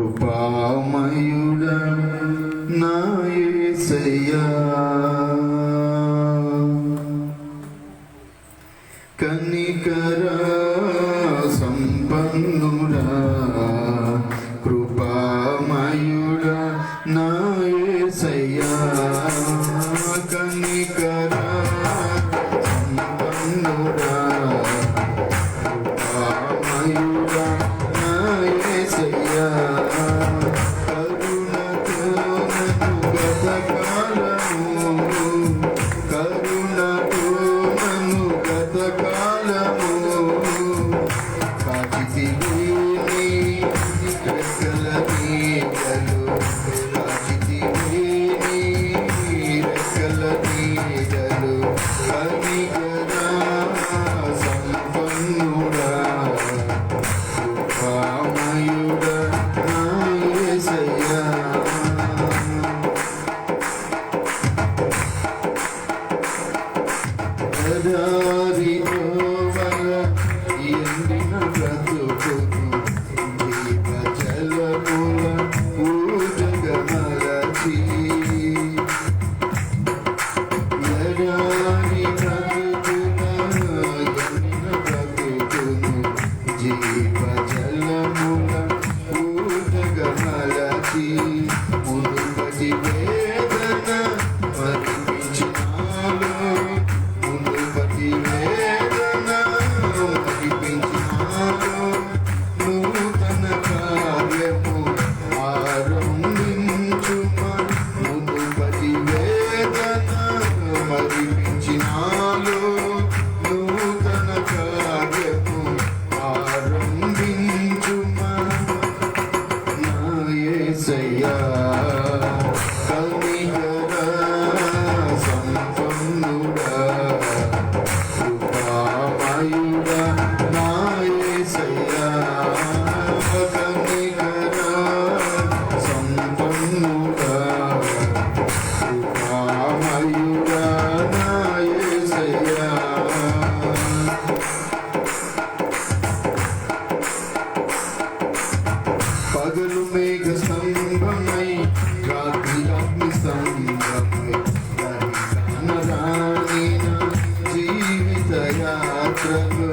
కృపామయుడా నా యేసయ్యా, కనికర సంపన్నుడా కృపామయుడా నా యేసయ్యా, కనికర సంపన్నుడా కృపామయుడా నా యేసయ్యా, కరుణతో నన్ను గతకాలము, కరుణతో నన్ను గతకాలము కాచితివి నీ రెక్కల నీడలు, కాచితివి నీ రెక్కల నీడలు, కనికర సంపన్నుడా కృపామయుడా నా యేసయ్యా, ఎడారిలో వల ఎండిన బ్రతుకును జీవజలముల ఊటగమలచి, ఎడారి బ్రతుకున ఎండిన బ్రతుకును జీవజలముల ఊటగమలచి, మునుపటి వేదన మరిపించినాలో, మునుపటి వేదన మరిపించినాలో, నూతన కార్యము ఆరంభించుమా, మునుపటి వేదన మరిపించినాలో, నూతన కార్యము ఆరంభించుమా, నా యేసయ్యా, కనికర సంపన్నుడా కృపామయుడా నా యేసయ్యా, కనికర సంపన్నుడా కృపామయుడా నా యేసయ్యా, పగలు మేఘ స్తంభమై రాత్రి అగ్ని స్తంభమై రాని నా జీవిత యాత్రలో,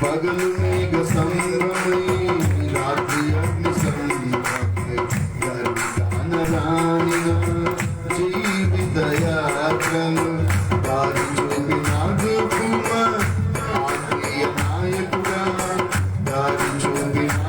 పగలు మేఘ స్తంభమై రాత్రి అగ్ని స్తంభమై రాని నా జీవిత యాత్రలో, దారి చూపినాడు కుమా ఆత్మీయ నాయకుడా, దారి చూపినాడు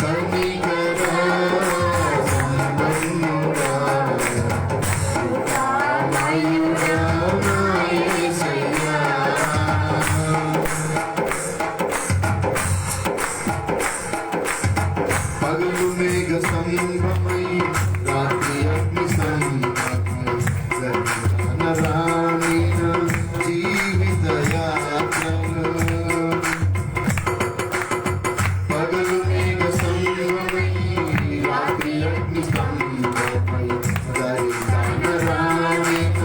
కనికర సంపన్నుడా కృపామయుడా నా యేసయ్యా. పగలు మేఘ సంభమై రాత్రి అగ్ని సంభమై గగనరాణిన జీవిత యాత్రలు. పగలు మేఘ సంభమై రాత్రి అగ్ని సంభమై గగనరాణిన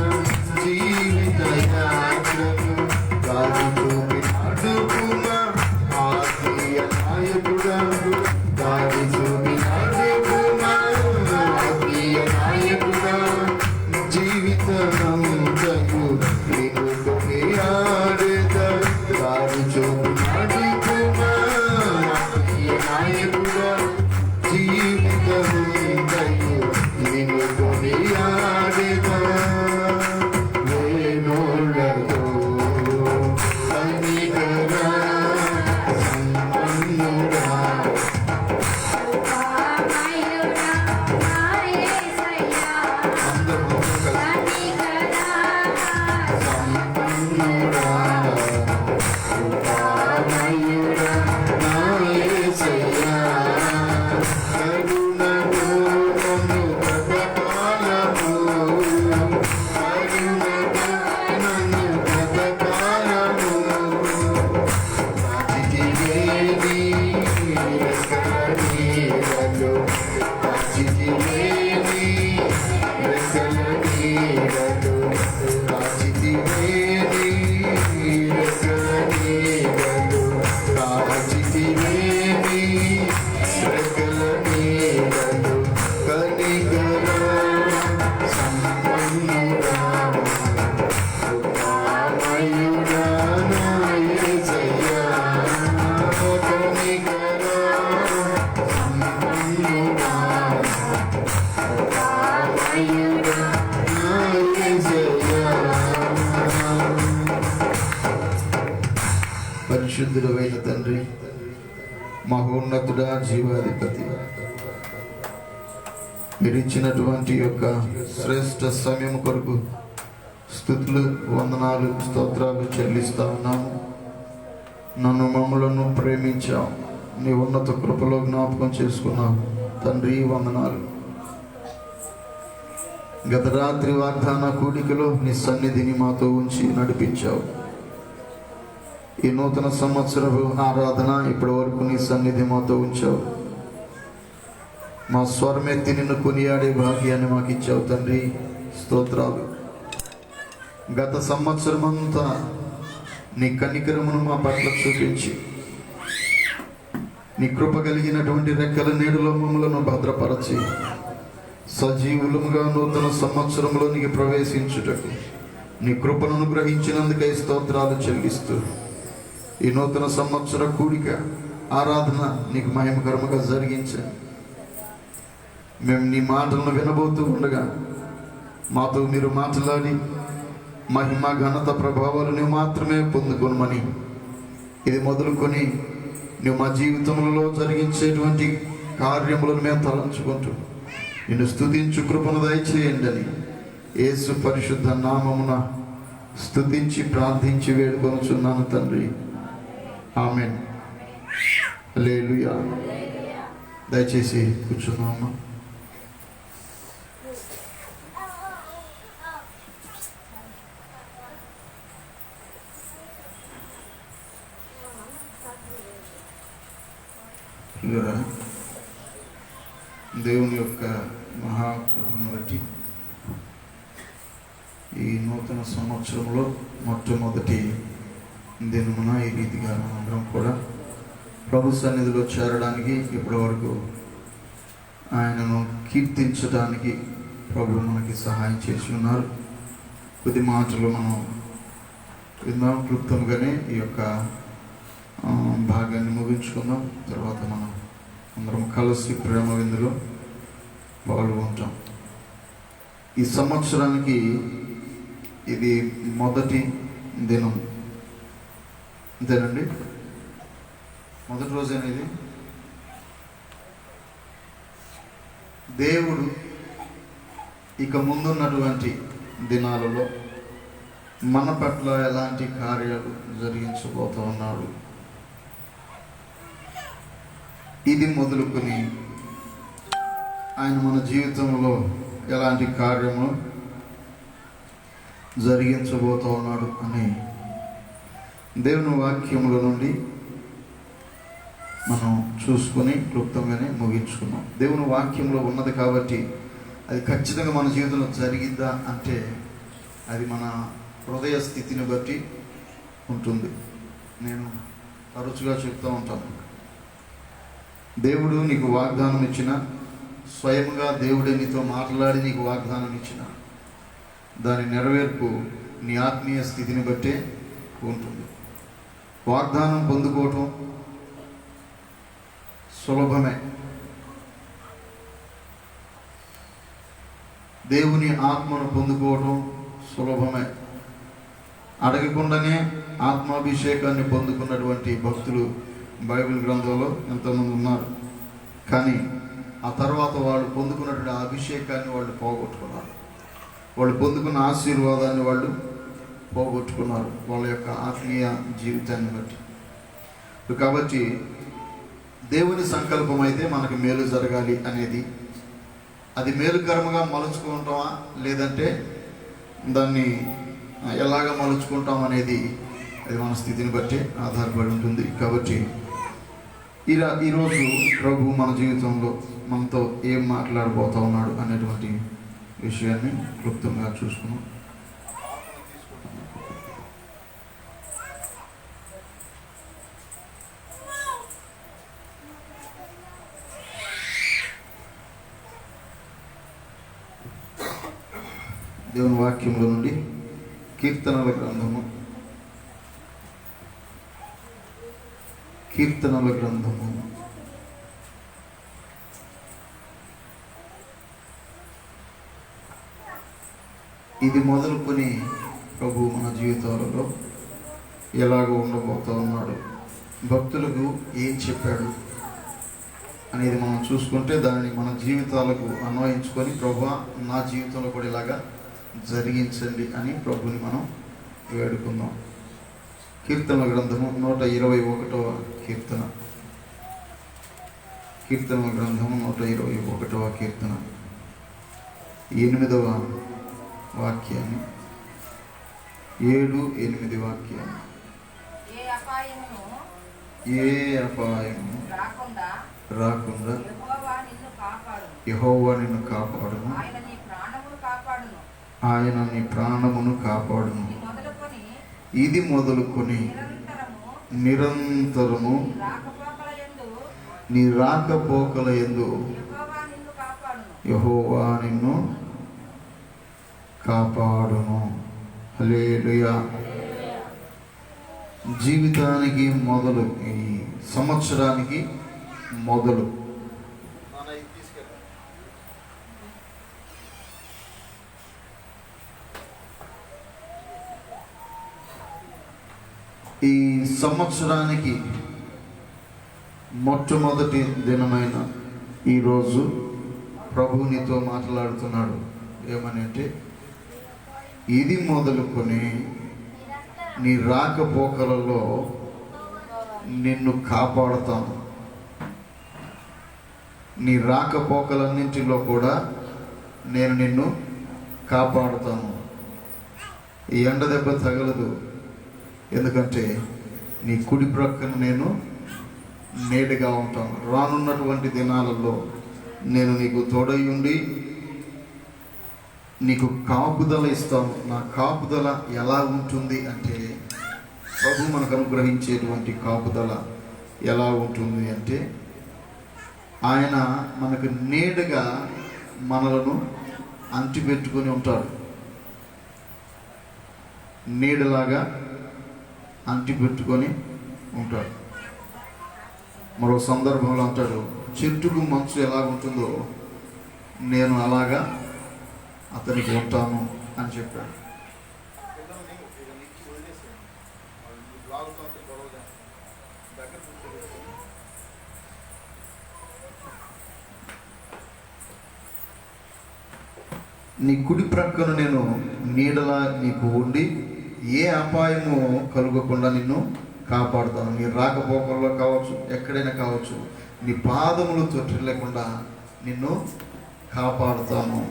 జీవిత యాత్రలు. దారి చూపి అడుగుమా ఆత్మీయ నాయకుడా, దారి చూపి అడుగుమా ఆత్మీయ నాయకుడా. జీవితమంతయు నిన్ను కొనియాడెద, దారి చూపి అడుగుమా ఆత్మీయ నాయకుడా. జీవితమంతయు నిన్ను కొనియాడెద. వేణోళ్ళతో కనికర సంపన్నుడా అందరూ కలిసి సంపన్నుడా కృపామయుడా నా యేసయ్యా. కరుణతో నన్ను బ్రతకాలము, కరుణతో నన్ను బ్రతకాలము. రాజితివేని రెక్కల నీడలో, రాజితివేని రెక్కల నీడలో, రాజితివేని రెక్కల నీడలో, రాజితివేని రెక్కల నీడలో. కనికర సంపన్నుడా కృపామయుడా నా యేసయ్యా. కనికర సంపన్నుడా కృపామయుడా నా యేసయ్యా. పరిశుద్ధుడైన తండ్రి, మహోన్నతుడా, జీవాధిపతి, మీరు ఇచ్చినటువంటి యొక్క శ్రేష్ఠ సమయం కొరకు స్తుతులు, వందనాలు, స్తోత్రాలు చెల్లిస్తా ఉన్నాము. నన్ను మమ్మలను ప్రేమించావు, నీ ఉన్నత కృపలో జ్ఞాపకం చేసుకున్నావు తండ్రి, వందనాలు. గత రాత్రి వాగ్దాన కూడికలో నీ సన్నిధిని మాతో ఉంచి నడిపించావు. ఈ నూతన సంవత్సరపు ఆరాధన ఇప్పటి వరకు నీ సన్నిధి మాతో ఉంచావు. మా స్వరమెత్తి నిన్ను కొనియాడే భాగ్యాన్ని మాకు ఇచ్చావు తండ్రి, స్తోత్రాలు. గత సంవత్సరం అంతా నీ కనికరమును మా పట్ల చూపించి నీ కృప కలిగినటువంటి రెక్కల నీడలో మమ్మలను భద్రపరచి సజీవులముగా నూతన సంవత్సరంలోనికి ప్రవేశించుటకు నీ కృపను అనుగ్రహించినందుకై స్తోత్రాలు చెల్లిస్తూ ఈ నూతన సంవత్సర కూడిక ఆరాధన నీకు మహిమకరముగా జరిగించండి. మేము నీ మాటలను వినబోతూ ఉండగా మాతో మీరు మాట్లాడి మహిమ, ఘనత, ప్రభావాలు నువ్వు మాత్రమే పొందుకొనమని, ఇది మొదలుకొని నువ్వు మా జీవితంలో జరిగించేటువంటి కార్యములను మేము తలంచుకుంటూ నిన్ను స్తుతించు కృపను దయచేయండి అని యేసు పరిశుద్ధ నామమున స్తుతించి ప్రార్థించి వేడుకొనుచున్నాను తండ్రి, ఆమేన్. హల్లెలూయా. దయచేసి కూర్చున్నామా. దేవుని యొక్క మహాకృపను బట్టి ఈ నూతన సంవత్సరంలో మొట్టమొదటి దినమున ఈ రీతిగా మనందరం కూడా ప్రభు సన్నిధిలో చేరడానికి, ఇప్పటి వరకు ఆయనను కీర్తించడానికి ప్రభు మనకి సహాయం చేసి ఉన్నారు. కొద్ది మాటలు మనం విందాం, క్లుప్తంగానే ఈ యొక్క భాగాన్ని ముగించుకుందాం. తర్వాత మనం అందరం కలిసి ప్రేమ విందులో పాల్గొంటాం. ఈ సంవత్సరానికి ఇది మొదటి దినం, అంతేనండి? మొదటి రోజు అనేది దేవుడు ఇక ముందున్నటువంటి దినాలలో మన పట్ల ఎలాంటి కార్యాలు జరిగించబోతూ ఉన్నాడు, ఇది మొదలుకొని ఆయన మన జీవితంలో ఎలాంటి కార్యము జరిగించబోతూ ఉన్నాడు అని దేవుని వాక్యముల నుండి మనం చూసుకొని క్లుప్తంగానే ముగించుకున్నాం. దేవుని వాక్యంలో ఉన్నది కాబట్టి అది ఖచ్చితంగా మన జీవితంలో జరిగిద్దా అంటే అది మన హృదయ స్థితిని బట్టి ఉంటుంది. నేను తరచుగా చెప్తూ ఉంటాను, దేవుడు నీకు వాగ్దానం ఇచ్చిన, స్వయంగా దేవుడే నీతో మాట్లాడి నీకు వాగ్దానం ఇచ్చిన దాని నెరవేర్పు నీ ఆత్మీయ స్థితిని బట్టే ఉంటుంది. వాగ్దానం పొందుకోవటం సులభమే, దేవుని ఆత్మను పొందుకోవటం సులభమే. అడగకుండానే ఆత్మాభిషేకాన్ని పొందుకున్నటువంటి భక్తులు బైబిల్ గ్రంథంలో ఎంతోమంది ఉన్నారు. కానీ ఆ తర్వాత వాళ్ళు పొందుకున్నటువంటి ఆ అభిషేకాన్ని వాళ్ళు పోగొట్టుకున్నారు. వాళ్ళు పొందుకున్న ఆశీర్వాదాన్ని వాళ్ళు పోగొట్టుకున్నారు వాళ్ళ యొక్క ఆత్మీయ జీవితాన్ని బట్టి. కాబట్టి దేవుని సంకల్పం అయితే మనకు మేలు జరగాలి అనేది, అది మేలుకరముగా మలుచుకుంటామా లేదంటే దాన్ని ఎలాగ మలుచుకుంటాం అనేది అది మన స్థితిని బట్టి ఆధారపడి ఉంటుంది. కాబట్టి ఈరోజు ప్రభు మన జీవితంలో మనతో ఏం మాట్లాడబోతా ఉన్నాడు అనేటువంటి విషయాన్ని క్లుప్తంగా చూసుకున్నాం. దేవుని వాక్యంలో నుండి కీర్తనల గ్రంథము ఇది మొదలుకొని ప్రభు మన జీవితాలలో ఎలాగ ఉండబోతూ ఉన్నాడు, భక్తులకు ఏం చెప్పాడు అనేది మనం చూసుకుంటే దాన్ని మన జీవితాలకు అన్వయించుకొని ప్రభువా నా జీవితంలో కూడా ఇలాగా జరిగించండి అని ప్రభుని మనం వేడుకుందాం. కీర్తనల గ్రంథము 121వ కీర్తన, కీర్తనల గ్రంథము 121వ కీర్తన 8వ వాక్యాన్ని, 7-8 వాక్యాన్ని. ఏ అపాయము రాకుండా యెహోవా నిన్ను కాపాడును, ఆయన నీ ప్రాణమును కాపాడును. ఇది మొదలుకొని నిరంతరము నీ రాకపోకల యందు యెహోవా నిన్ను కాపాడును. హల్లెలూయా. జీవితానికి మొదలు, ఈ సంవత్సరానికి మొదలు ఈ సంవత్సరానికి మొట్టమొదటి దినమైన ఈరోజు ప్రభు నీతో మాట్లాడుతున్నాడు. ఏమని అంటే, ఇది మొదలుకొని నీ రాకపోకలలో నిన్ను కాపాడుతాను. నీ రాకపోకలన్నింటిలో కూడా నేను నిన్ను కాపాడుతాను. ఈ ఎండ దెబ్బ తగలదు, ఎందుకంటే నీ కుడి ప్రక్కన నేను నేడుగా ఉంటాను. రానున్నటువంటి దినాలలో నేను నీకు తోడై ఉండి నీకు కాపుదల ఇస్తాను. నా కాపుదల ఎలా ఉంటుంది అంటే, ప్రభు మనకు అనుగ్రహించేటువంటి కాపుదల ఎలా ఉంటుంది అంటే, ఆయన మనకు నీడగా మనలను అంటిపెట్టుకొని ఉంటాడు. నీడలాగా అంటిపెట్టుకొని ఉంటాడు. మరో సందర్భంలో అంటాడు, చెట్టుకు మంచు ఎలా ఉంటుందో నేను అలాగా అతనికి ఉంటాను అని చెప్పాడు. నీ కుడి ప్రక్కన నేను నీడలా నీకు ఉండి ఏ అపాయము కలుగకుండా నిన్ను కాపాడుతాను. నీ రాకపోకల్లో కావచ్చు, ఎక్కడైనా కావచ్చు, నీ పాదములు తొట్టిల్లకుండా నిన్ను కాపాడుతాను.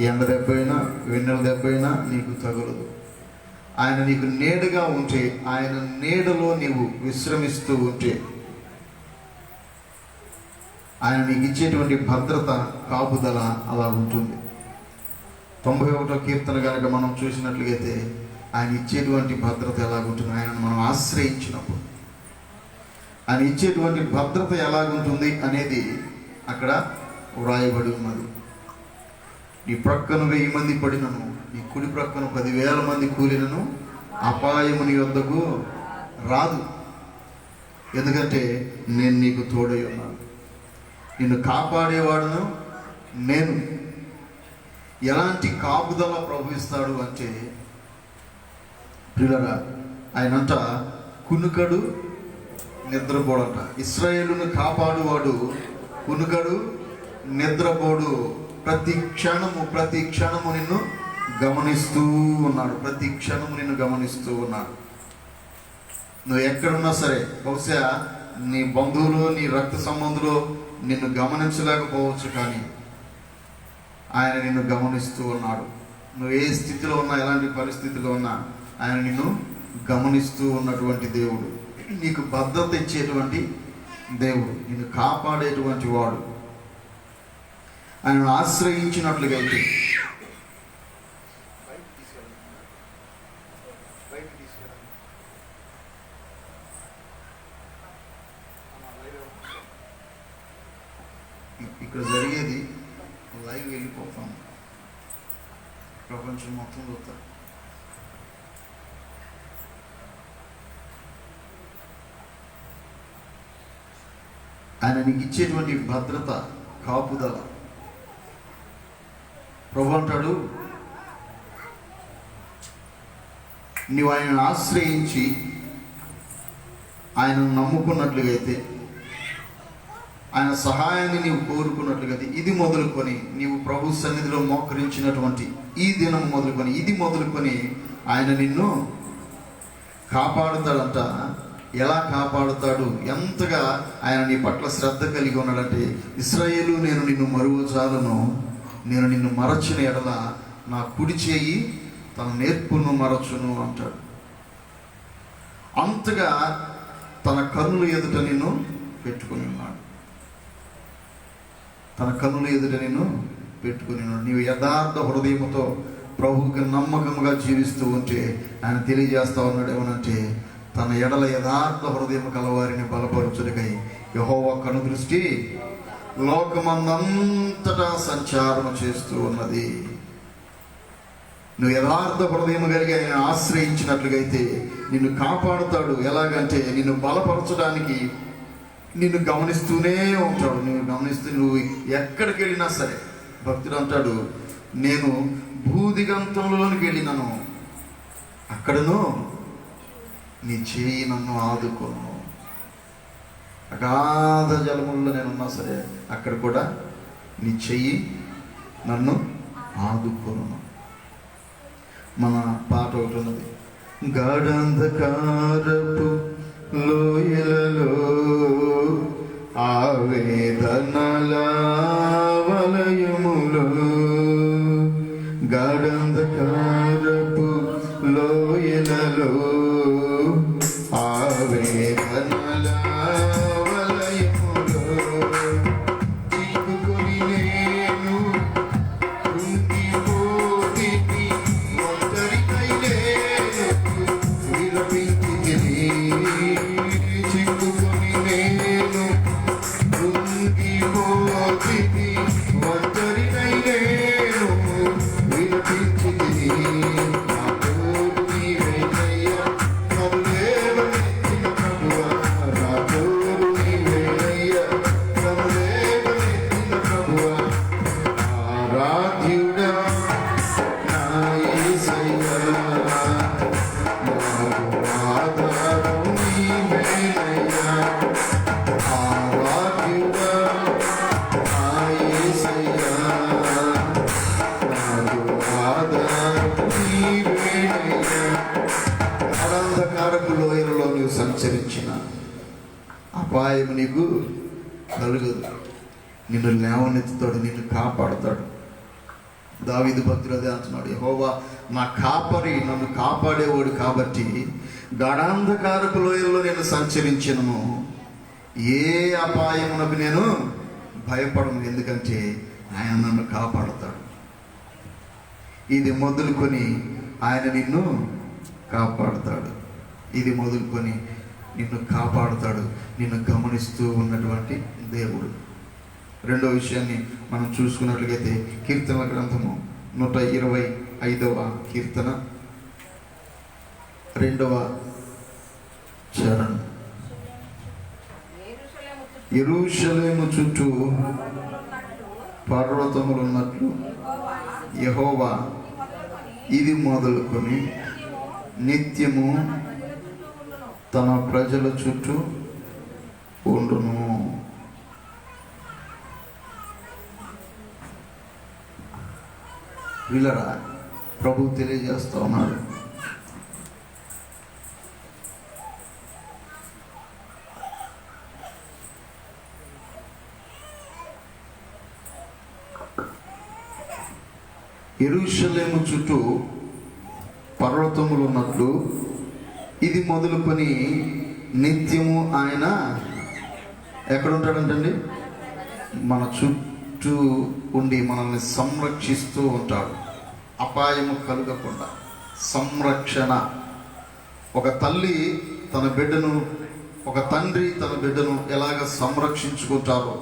ఎండ దెబ్బైనా వెన్నెల దెబ్బైనా నీకు తగలదు. ఆయన నీకు నీడగా ఉంటే, ఆయన నీడలో నీవు విశ్రమిస్తూ ఉంటే, ఆయన నీకు ఇచ్చేటువంటి భద్రత, కాపుదల అలా ఉంటుంది. 91వ కీర్తన కనుక మనం చూసినట్లయితే ఆయన ఇచ్చేటువంటి భద్రత ఎలాగుంటుంది, ఆయనను మనం ఆశ్రయించినప్పుడు ఆయన ఇచ్చేటువంటి భద్రత ఎలాగుంటుంది అనేది అక్కడ వ్రాయబడి ఉన్నది. నీ ప్రక్కన 1000 మంది పడినను, నీ కుడి ప్రక్కన 10,000 మంది కూలినను అపాయము నీ వద్దకు రాదు. ఎందుకంటే నేను నీకు తోడై ఉన్నాను, నిన్ను కాపాడేవాడును నేను. ఎలాంటి కాపుదల ప్రభుయిస్తాడు అంటే ప్రియులారా, ఆయనంట కునుకడు నిద్రపోడంట. ఇశ్రాయేలును కాపాడువాడు కునుకడు నిద్రపోడు. ప్రతి క్షణము నిన్ను గమనిస్తూ ఉన్నాడు. ప్రతి క్షణము నిన్ను గమనిస్తూ ఉన్నాడు. నువ్వు ఎక్కడున్నా సరే, బహుశా నీ బంధువులు, నీ రక్త సంబంధులు నిన్ను గమనించలేకపోవచ్చు, కానీ ఆయన నిన్ను గమనిస్తూ ఉన్నాడు. నువ్వు ఏ స్థితిలో ఉన్నా, ఎలాంటి పరిస్థితిలో ఉన్నా ఆయన నిన్ను గమనిస్తూ ఉన్నటువంటి దేవుడు, నీకు భద్రత ఇచ్చేటువంటి దేవుడు, నిన్ను కాపాడేటువంటి వాడు. ఆయనను ఆశ్రయించినట్లుగా అయితే ఇక్కడ జరిగేది లైవ్ వెళ్ళిపోతాం, ప్రపంచం మొత్తం చూస్తారు. ఆయన నీకు ఇచ్చేటువంటి భద్రత, కాపుదల. ప్రభు అంటాడు, నీవు ఆయనను ఆశ్రయించి ఆయనను నమ్ముకున్నట్లుగా అయితే, ఆయన సహాయాన్ని నీవు కోరుకున్నట్లుగా, ఇది మొదలుకొని నీవు ప్రభు సన్నిధిలో మోకరించినటువంటి ఈ దినం మొదలుకొని, ఇది మొదలుకొని ఆయన నిన్ను కాపాడుతాడంట. ఎలా కాపాడుతాడు, ఎంతగా ఆయన నీ పట్ల శ్రద్ధ కలిగి ఉన్నాడంటే, ఇశ్రాయేలు నేను నిన్ను మరువజాలను, నేను నిన్ను మరచిన ఎడల నా కుడి చేయి తన నేర్పును మరచును అంటాడు. అంతగా తన కన్నుల ఎదుట నిన్ను పెట్టుకుని ఉన్నాడు. తన కన్నుల ఎదుట నిన్ను పెట్టుకుని ఉన్నాడు. నీవు యథార్థ హృదయముతో ప్రభువుకి నమ్మకముగా జీవిస్తూ ఉంటే ఆయన తెలియజేస్తా ఉన్నాడు ఏమనంటే, తన ఎడల యథార్థ హృదయం కలవారిని బలపరచుటకై యెహోవా కనుదృష్టి లోకమందంతటా సంచారం చేస్తూ ఉన్నది. నువ్వు యథార్థ హృదయం కలిగి ఆయన ఆశ్రయించినట్లుగైతే నిన్ను కాపాడుతాడు. ఎలాగంటే నిన్ను బలపరచడానికి నిన్ను గమనిస్తూనే ఉంటాడు. నువ్వు ఎక్కడికి వెళ్ళినా సరే, భక్తుడు అంటాడు, నేను భూదిగంతంలోనికి వెళ్ళినాను, అక్కడను నీ చేయి నన్ను ఆదుకోను. అగాధ జలముల్లో నేనున్నా సరే, అక్కడ కూడా నీ చెయ్యి నన్ను ఆదుకోను. మన పాట ఒకటి ఉన్నది, గాఢంధకారపు లోయలలో ఆవేదనల వలయములో, గాఢంధకారపు లోయలలో ఆవేదనల వలయములో చిక్కుకొని నేను కృంగిపోతిని, ఒంటరికై నేను విలపించితిని. చిక్కుకొని నేను కృంగిపోతిని, ఒంటరికై నేను విలపించితిని. అపాయం నీకు కలుగదు. నిన్ను లేవనెత్తుతాడు, నిన్ను కాపాడుతాడు. దావీదు భక్తుడు అదే అంటున్నాడు, యెహోవా నా కాపరి, నన్ను కాపాడేవాడు కాబట్టి గాఢాంధకారపు లోయల్లో నేను సంచరించినను ఏ అపాయమునకు నేను భయపడను, ఎందుకంటే ఆయన నన్ను కాపాడుతాడు. ఇది మొదలుకొని ఆయన నిన్ను కాపాడుతాడు. ఇది మొదలుకొని నిన్ను కాపాడుతాడు, నిన్ను గమనిస్తూ ఉన్నటువంటి దేవుడు. రెండో విషయాన్ని మనం చూసుకున్నట్లయితే కీర్తనల గ్రంథము 125వ కీర్తన 2వ చరణం. యెరూషలేము చుట్టూ పర్వతములున్నట్లు యెహోవా ఇది మొదలుకొని నిత్యము తన ప్రజల చుట్టూ ఉండును. వీళ్ళరా ప్రభు తెలియజేస్తా ఉన్నాడు, యెరూషలేము చుట్టూ పర్వతములు ఉన్నట్లు ఇది మొదలుకొని నిత్యము ఆయన ఎక్కడ ఉంటాడంటండి? మన చుట్టూ ఉండి మనల్ని సంరక్షిస్తూ ఉంటాడు. అపాయము కలుగకుండా సంరక్షణ. ఒక తల్లి తన బిడ్డను, ఒక తండ్రి తన బిడ్డను ఎలాగ సంరక్షించుకుంటారో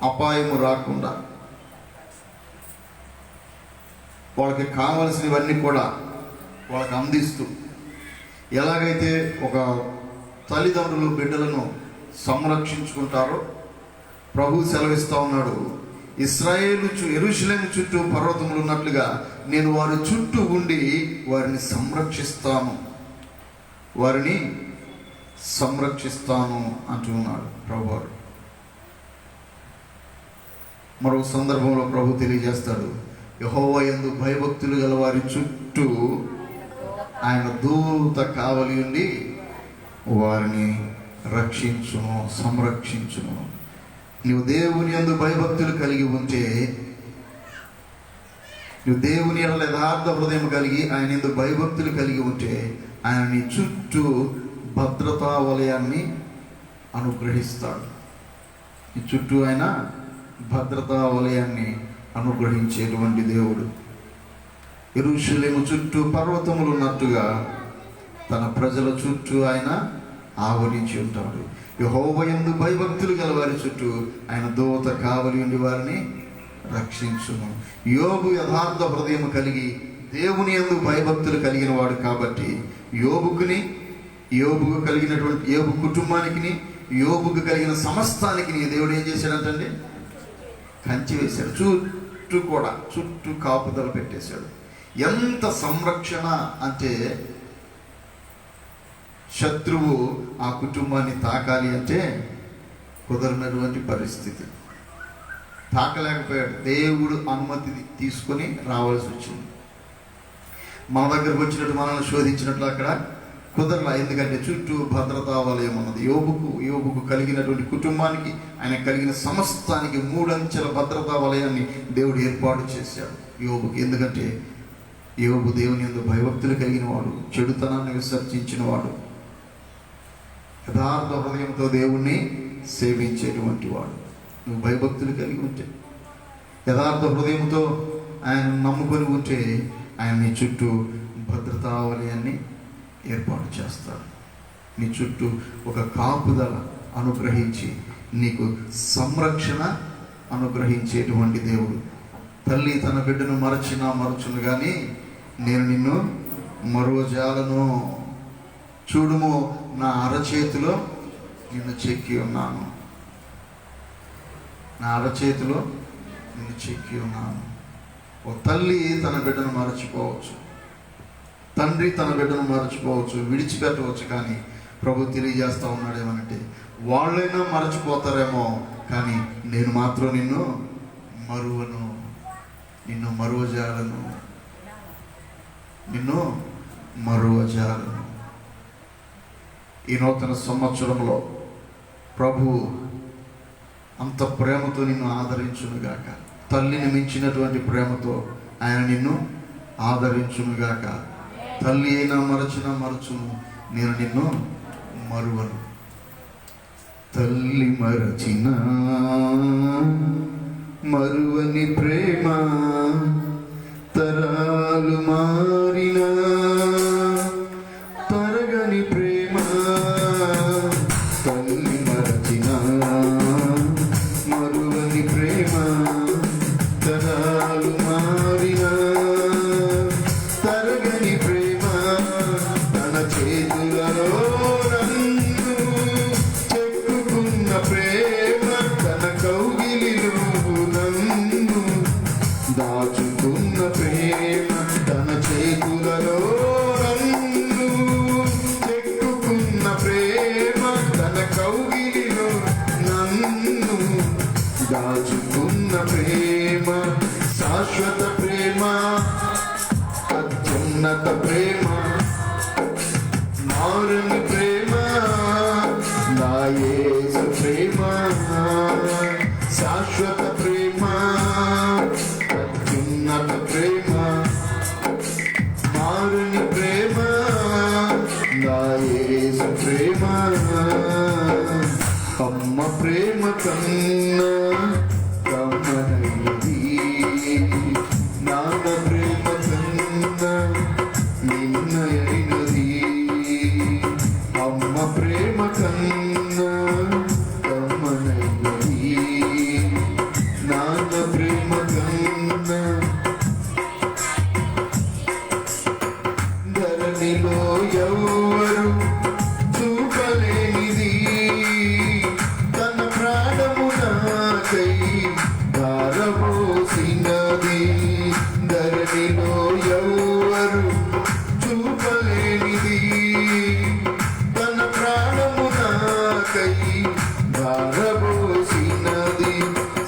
అపాయము రాకుండా, వాళ్ళకి కావలసినవన్నీ కూడా వాళ్ళకి అందిస్తూ, ఎలాగైతే ఒక తల్లిదండ్రులు బిడ్డలను సంరక్షించుకుంటారో ప్రభు సెలవిస్తూ ఉన్నాడు, యెరూషలేము చుట్టూ పర్వతములు ఉన్నట్లుగా నేను వారి చుట్టూ ఉండి వారిని సంరక్షిస్తాను, వారిని సంరక్షిస్తాను అంటున్నాడు ప్రభు. మరో సందర్భంలో ప్రభు తెలియజేస్తాడు, యెహోవా యందు భయభక్తులు గల వారి చుట్టూ ఆయన దూత కావలి ఉండి వారిని రక్షించును, సంరక్షించును. నువ్వు దేవుని యందు భయభక్తులు కలిగి ఉంటే, నువ్వు దేవుని యందు యథార్థ హృదయం కలిగి ఆయన యందు భయభక్తులు కలిగి ఉంటే ఆయన నీ చుట్టూ భద్రతా వలయాన్ని అనుగ్రహిస్తాడు. నీ చుట్టూ ఆయన భద్రతా వలయాన్ని అనుగ్రహించేటువంటి దేవుడు. యెరూషలేము చుట్టూ పర్వతములు ఉన్నట్టుగా తన ప్రజల చుట్టూ ఆయన ఆవరించి ఉంటాడు. యెహోవా యందు భయభక్తులు గల వారి చుట్టూ ఆయన దూత కావలి ఉండి వారిని రక్షించును. యోబు యథార్థ హృదయం కలిగి దేవుని యందు భయభక్తులు కలిగిన వాడు కాబట్టి యోబుకు కలిగినటువంటి యోబు కుటుంబానికి, యోబుకు కలిగిన సమస్తానికి దేవుడు ఏం చేశాడంటండి? కంచి వేశాడు. చుట్టూ కాపుదల పెట్టేశాడు. ఎంత సంరక్షణ అంటే, శత్రువు ఆ కుటుంబాన్ని తాకాలి అంటే కుదరనటువంటి పరిస్థితి. తాకలేకపోయాడు. దేవుడు అనుమతి తీసుకొని రావాల్సి వచ్చింది. మన దగ్గరకు వచ్చినట్టు మనల్ని శోధించినట్లు అక్కడ కుదరలా. ఎందుకంటే చుట్టూ భద్రతా వలయం ఉన్నది. యోబుకు కలిగినటువంటి కుటుంబానికి, ఆయన కలిగిన సమస్తానికి 3 అంచెల భద్రతా వలయాన్ని దేవుడు ఏర్పాటు చేశాడు యోబుకి. ఎందుకంటే యోబు దేవుని యందు భయభక్తులు కలిగిన వాడు, చెడుతనాన్ని విసర్జించిన వాడు, యథార్థ హృదయంతో దేవుణ్ణి సేవించేటువంటి వాడు. నువ్వు భయభక్తులు కలిగి ఉంటే, యథార్థ హృదయంతో ఆయన నమ్ముకొని ఉంటే ఆయన నీ చుట్టూ భద్రతా వలయాన్ని ఏర్పాటు చేస్తాడు. నీ చుట్టూ ఒక కాపుదల అనుగ్రహించి నీకు సంరక్షణ అనుగ్రహించేటువంటి దేవుడు. తల్లి తన బిడ్డను మరచును కానీ నేను నిన్ను మరువజాలను. చూడుము, నా అరచేతిలో నిన్ను చెక్కి ఉన్నాను. నా అరచేతిలో నిన్ను చెక్కి ఉన్నాను. ఒక తల్లి తన బిడ్డను మరచిపోవచ్చు, తండ్రి తన బిడ్డను మరచిపోవచ్చు, విడిచిపెట్టవచ్చు. కానీ ప్రభు తెలియజేస్తా ఉన్నాడు ఏమనంటే, వాళ్ళైనా మరచిపోతారేమో కానీ నేను మాత్రం నిన్ను మరువను, నిన్ను మరువజాలను, నిన్ను మరువజాలను. ఈ నూతన సంవత్సరంలో ప్రభు అంత ప్రేమతో నిన్ను ఆదరించునుగాక. తల్లిని మించినటువంటి ప్రేమతో ఆయన నిన్ను ఆదరించునుగాక. తల్లి అయినా మరచును, నేను నిన్ను మరువను. తల్లి మరచిన మరువని ప్రేమ, తరాలు మారినా తరగని ప్రేమ. తల్లి మరచిన మరువని ప్రేమ, తరాలు మారినా తరగని ప్రేమ. తన చేతులలో నన్ను చెక్కుకున్న ప్రేమ, తన కౌగిలిలో నన్ను దాచుకున్న ప్రేమ. తన చేతులలో నన్ను చెక్కుకున్న ప్రేమ, తన కౌగిలిలో నన్ను దాచుకున్న ప్రేమ. శాశ్వత ప్రేమ, అత్యున్నత ప్రేమ, మారని ప్రేమ, నా యేసు ప్రేమ. శాశ్వత ప్రేమ, అత్యున్నత ప్రేమ, మారని ప్రేమ, నా యేసు ప్రేమ. అమ్మ ప్రేమ కన్నా కమ్మనైనది, నాన్న ప్రేమ కన్నా నిన్నయైనది. అమ్మ ప్రేమ కన్నా కమ్మనైనది, నాన్న ప్రేమ కన్నా. ధరణిలో ఎవ్వరు చూపలేనిది, తన ప్రాణము నాకై ధారపోసినది. ధరణిలో ఎవ్వరు చూపలేనిది, తన ప్రాణము నాకై ధారపోసినది.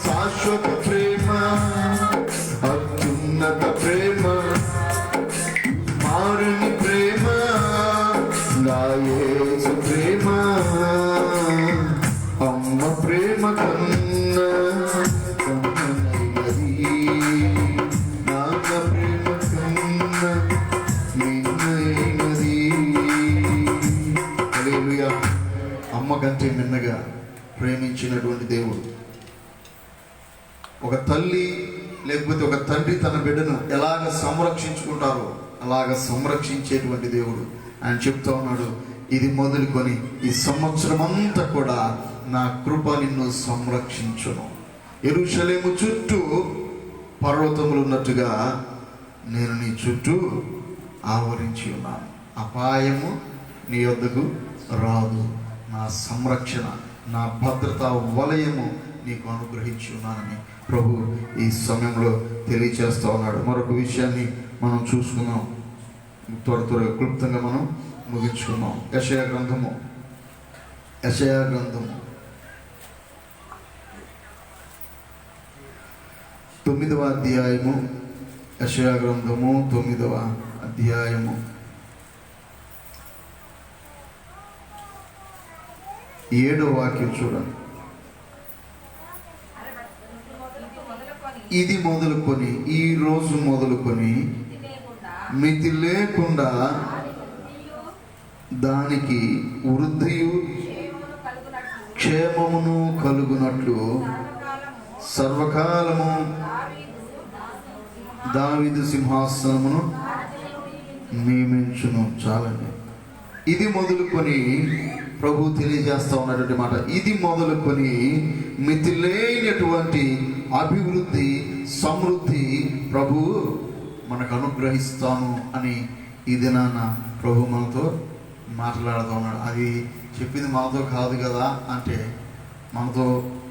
శాశ్వత ప్రేమ, అత్యున్నత ప్రేమ, మారని ప్రేమ, నా యేసు ప్రేమ. అమ్మ ప్రేమ కన్నా కమ్మనైనది, నాన్న ప్రేమ కన్నా మిన్నైనది. హల్లెలూయా. అమ్మ కంటే మిన్నగా ప్రేమించినటువంటి దేవుడు. ఒక తల్లి లేకపోతే ఒక తండ్రి తన బిడ్డను ఎలాగ సంరక్షించుకుంటారో అలాగ సంరక్షించేటువంటి దేవుడు. ఆయన చెప్తా ఉన్నాడు, ఇది మొదలుకొని ఈ సంవత్సరం అంతా కూడా నా కృప నిన్ను సంరక్షించును. యెరూషలేము చుట్టూ పర్వతములు ఉన్నట్టుగా నేను నీ చుట్టూ ఆవరించి ఉన్నాను. అపాయము నీ వద్దకు రాదు. నా సంరక్షణ, నా భద్రతా వలయము నీకు అనుగ్రహించి ఉన్నానని ప్రభు ఈ సమయంలో తెలియచేస్తూ ఉన్నాడు. మరొక విషయాన్ని మనం చూసుకున్నాం, త్వరగా క్లుప్తంగా మనం ముగించుకున్నాం. యెషయా గ్రంథము 9వ అధ్యాయము. యెషయా గ్రంథము 9వ అధ్యాయము 7వ వాక్యం చూడండి. ఇది మొదలుకొని, ఈ రోజు మొదలుకొని మితి లేకుండా దానికి వృద్ధియు క్షేమమును కలుగునట్లు సర్వకాలము దావీదు సింహాసనమును నియమించును. చాలండి. ఇది మొదలుకొని ప్రభు తెలియజేస్తా ఉన్నటువంటి మాట. ఇది మొదలుకొని మితి లేనటువంటి అభివృద్ధి, సమృద్ధి ప్రభు మనకు అనుగ్రహిస్తాను అని ఈ దినాన ప్రభు మనతో మాట్లాడుతూ ఉన్నాడు. అది చెప్పింది మనతో కాదు కదా అంటే, మనతో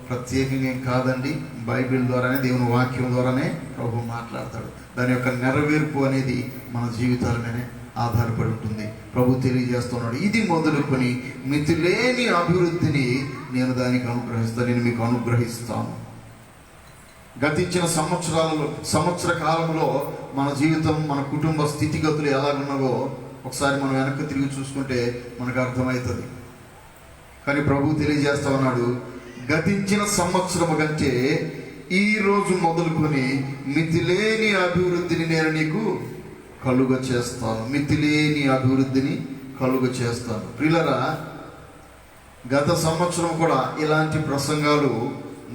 ప్రత్యేకంగా ఏం కాదండి. బైబిల్ ద్వారానే, దేవుని వాక్యం ద్వారానే ప్రభు మాట్లాడతాడు. దాని యొక్క నెరవేర్పు అనేది మన జీవితాల మీదనే ఆధారపడి ఉంటుంది. ప్రభు తెలియజేస్తున్నాడు, ఇది మొదలుకొని మితిలేని అభివృద్ధిని నేను దానికి అనుగ్రహిస్తాను, నేను మీకు అనుగ్రహిస్తాను. గతించిన సంవత్సర కాలంలో మన జీవితం, మన కుటుంబ స్థితిగతులు ఎలాగున్నావో ఒకసారి మనం వెనక్కి తిరిగి చూసుకుంటే మనకు అర్థమవుతుంది. కానీ ప్రభు తెలియజేస్తా ఉన్నాడు, గతించిన సంవత్సరము కంటే ఈ రోజు మొదలుకొని మితిలేని అభివృద్ధిని నేను నీకు కలుగ చేస్తాను. మితిలేని అభివృద్ధిని కలుగ చేస్తాను. ప్రియులరా, గత సంవత్సరం కూడా ఇలాంటి ప్రసంగాలు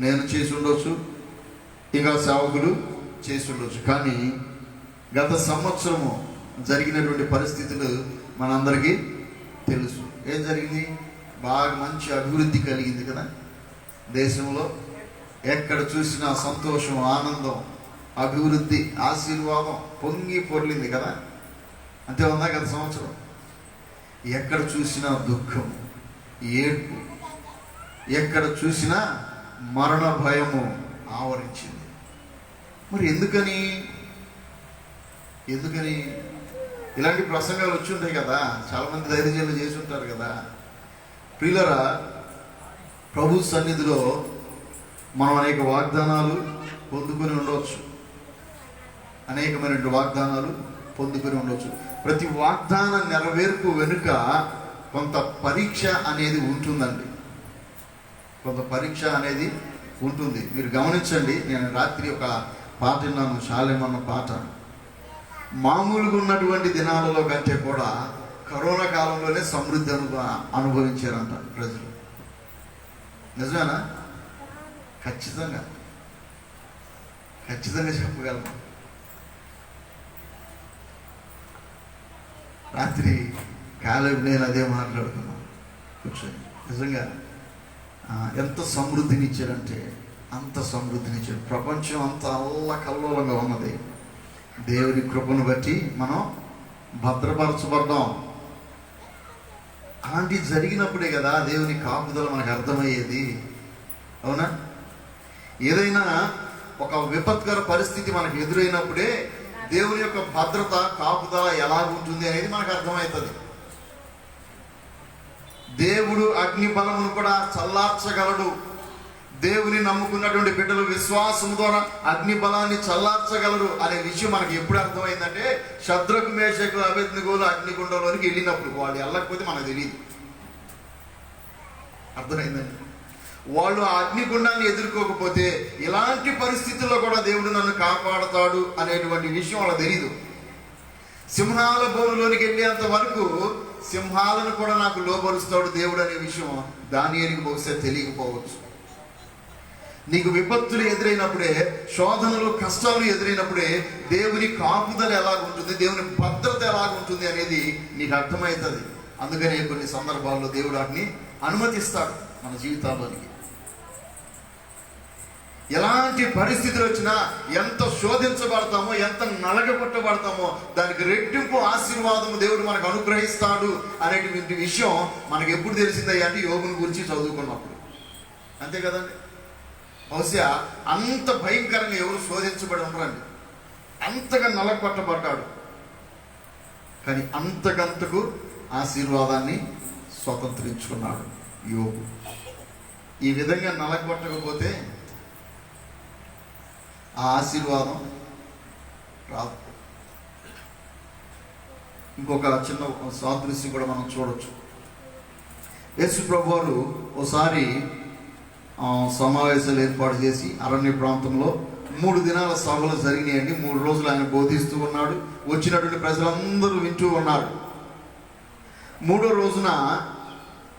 నేను చేసి ఉండొచ్చు, ఇంకా సేవకులు చేసి ఉండొచ్చు. కానీ గత సంవత్సరము జరిగినటువంటి పరిస్థితులు మనందరికీ తెలుసు. ఏం జరిగింది? బాగా మంచి అభివృద్ధి కలిగింది కదా దేశంలో. ఎక్కడ చూసినా సంతోషం, ఆనందం, అభివృద్ధి, ఆశీర్వాదం పొంగి పొర్లింది కదా. అంతే ఉందా గత సంవత్సరం? ఎక్కడ చూసినా దుఃఖం, ఏడ్పు, ఎక్కడ చూసినా మరణ భయము ఆవరించింది. మరి ఎందుకని ఇలాంటి ప్రసంగాలు వచ్చి ఉంటాయి కదా, చాలామంది ధైర్యాలు చేసి ఉంటారు కదా. ప్రియులరా, ప్రభు సన్నిధిలో మనం అనేక వాగ్దానాలు పొందుకొని ఉండవచ్చు, అనేకమైన వాగ్దానాలు పొందుకొని ఉండవచ్చు. ప్రతి వాగ్దాన నెరవేర్పు వెనుక కొంత పరీక్ష అనేది ఉంటుందండి, కొంత పరీక్ష అనేది ఉంటుంది. మీరు గమనించండి, నేను రాత్రి ఒక పాట విన్నాను, శాలేమన్న పాట. మామూలుగా ఉన్నటువంటి దినాలలో కంటే కూడా కరోనా కాలంలోనే సమృద్ధి అనుభవించారంట ప్రజలు. నిజమేనా? ఖచ్చితంగా చెప్పగలను. రాత్రి కాలేబ్ నేను అదే మాట్లాడుతున్నాను కూర్చొని. నిజంగా ఎంత సమృద్ధినిచ్చారంటే అంత సమృద్ధినిచ్చారు. ప్రపంచం అంత అల్లకల్లోలంగా ఉన్నది. దేవుని కృపను బట్టి మనం భద్రపరచబడ్డాం. అలాంటివి జరిగినప్పుడే కదా దేవుని కాపుదల మనకు అర్థమయ్యేది. అవునా? ఏదైనా ఒక విపత్కర పరిస్థితి మనకు ఎదురైనప్పుడే దేవుని యొక్క భద్రత, కాపుదల ఎలా ఉంటుంది అనేది మనకు అర్థమవుతుంది. దేవుడు అగ్ని బలమును కూడా చల్లార్చగలడు. దేవుని నమ్ముకున్నటువంటి బిడ్డలు విశ్వాసం ద్వారా అగ్ని బలాన్ని చల్లార్చగలరు అనే విషయం మనకి ఎప్పుడు అర్థమైందంటే, శద్రకు, మేషకు, అబేద్నెగోలు అగ్నిగుండంలోనికి వెళ్ళినప్పుడు. వాళ్ళు వెళ్ళకపోతే మనకు తెలియదు. అర్థమైందండి? వాళ్ళు ఆ అగ్నిగుండాన్ని ఎదుర్కోకపోతే ఇలాంటి పరిస్థితుల్లో కూడా దేవుడు నన్ను కాపాడతాడు అనేటువంటి విషయం వాళ్ళకి తెలియదు. సింహాల బోనులోనికి వెళ్ళేంత వరకు సింహాలను కూడా నాకు లోబరుస్తాడు దేవుడు అనే విషయం దానియేలుకు బహుశా తెలియకపోవచ్చు. నీకు విపత్తులు ఎదురైనప్పుడే, శోధనలు, కష్టాలు ఎదురైనప్పుడే దేవుని కాపుదల ఎలాగుంటుంది, దేవుని భద్రత ఎలాగుంటుంది అనేది నీకు అర్థమవుతుంది. అందుకనే కొన్ని సందర్భాల్లో దేవుడు వాటిని అనుమతిస్తాడు మన జీవితాల్లోనికి. ఎలాంటి పరిస్థితులు వచ్చినా, ఎంత శోధించబడతామో, ఎంత నలగొట్టబడతామో దానికి రెట్టింపు ఆశీర్వాదము దేవుడు మనకు అనుగ్రహిస్తాడు అనేటువంటి విషయం మనకు ఎప్పుడు తెలిసిందయ్యా అంటే యోగుని గురించి చదువుకున్నప్పుడు. అంతే కదండి? బహుశా అంత భయంకరంగా ఎవరు శోధించబడి ఉండరండి. అంతగా నలగొట్టబడ్డాడు, కానీ అంతకంతకు ఆశీర్వాదాన్ని స్వతంత్రించుకున్నాడు యోగు. ఈ విధంగా నలగొట్టకపోతే ఆ ఆశీర్వాదం రాదు. ఇంకొక చిన్న సాదృశ్యం కూడా మనం చూడొచ్చు. యేసు ప్రభువారు ఒకసారి సమావేశాలు ఏర్పాటు చేసి అరణ్య ప్రాంతంలో 3 దినాల సభలు జరిగినాయండి. 3 రోజులు ఆయన బోధిస్తూ ఉన్నాడు. వచ్చినటువంటి ప్రజలందరూ వింటూ ఉన్నారు. 3వ రోజున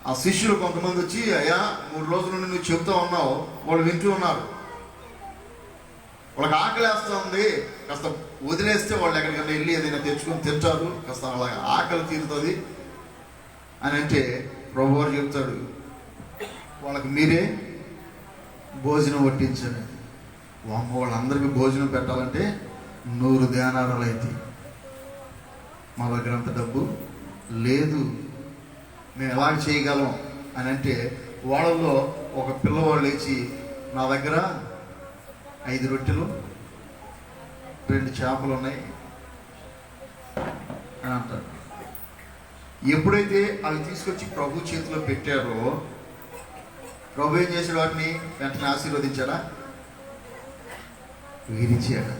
ఆ శిష్యులు కొంతమంది వచ్చి, అయ్యా 3 రోజుల నుండి నువ్వు చెబుతూ ఉన్నావు, వాళ్ళు వింటూ ఉన్నారు, వాళ్ళకి ఆకలి వేస్తూ ఉంది, కాస్త వదిలేస్తే వాళ్ళు ఎక్కడికైనా వెళ్ళి ఏదైనా తెచ్చుకొని తింటారు, కాస్త వాళ్ళ ఆకలి తీరుతుంది అని అంటే ప్రభువారు చెప్తాడు, వాళ్ళకి మీరే భోజనం వడ్డించండి. వాళ్ళందరికీ భోజనం పెట్టాలంటే 100 దేనారాలు అయితే మా దగ్గర అంత డబ్బు లేదు, మేము ఎలా చేయగలం అని అంటే, వాళ్ళలో ఒక పిల్లవాడు లేచి నా దగ్గర 5 రొట్టెలు 2 చేపలు ఉన్నాయి అని అంటారు. ఎప్పుడైతే అవి తీసుకొచ్చి ప్రభు చేతిలో పెట్టారో ప్రభు ఏం చేశాడు? వాటిని వెంటనే ఆశీర్వదించాడా? విరిచాడు.